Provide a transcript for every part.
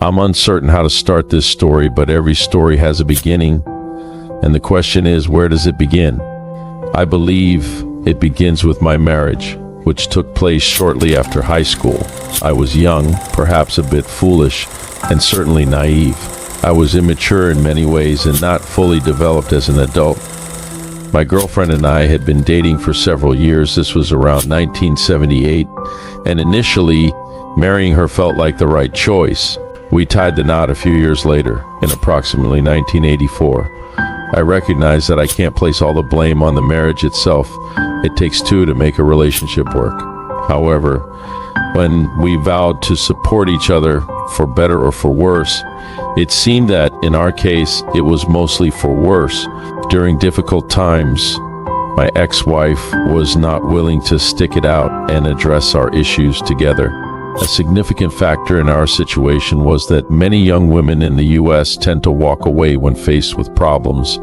I'm uncertain how to start this story, but every story has a beginning, and the question is, where does it begin? I believe it begins with my marriage, which took place shortly after high school. I was young, perhaps a bit foolish, and certainly naive. I was immature in many ways and not fully developed as an adult. My girlfriend and I had been dating for several years. This was around 1978, and initially, marrying her felt like the right choice. We tied the knot a few years later, in approximately 1984. I recognize that I can't place all the blame on the marriage itself. It takes two to make a relationship work. However, when we vowed to support each other for better or for worse, it seemed that, in our case, it was mostly for worse. During difficult times, my ex-wife was not willing to stick it out and address our issues together. A significant factor in our situation was that many young women in the U.S. tend to walk away when faced with problems,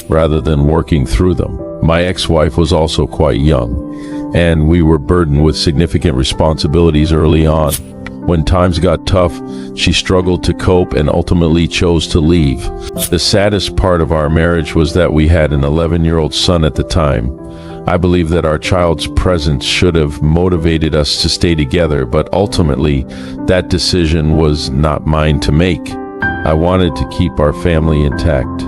rather than working through them. My ex-wife was also quite young, and we were burdened with significant responsibilities early on. When times got tough, she struggled to cope and ultimately chose to leave. The saddest part of our marriage was that we had an 11-year-old son at the time. I believe that our child's presence should have motivated us to stay together, but ultimately, that decision was not mine to make. I wanted to keep our family intact.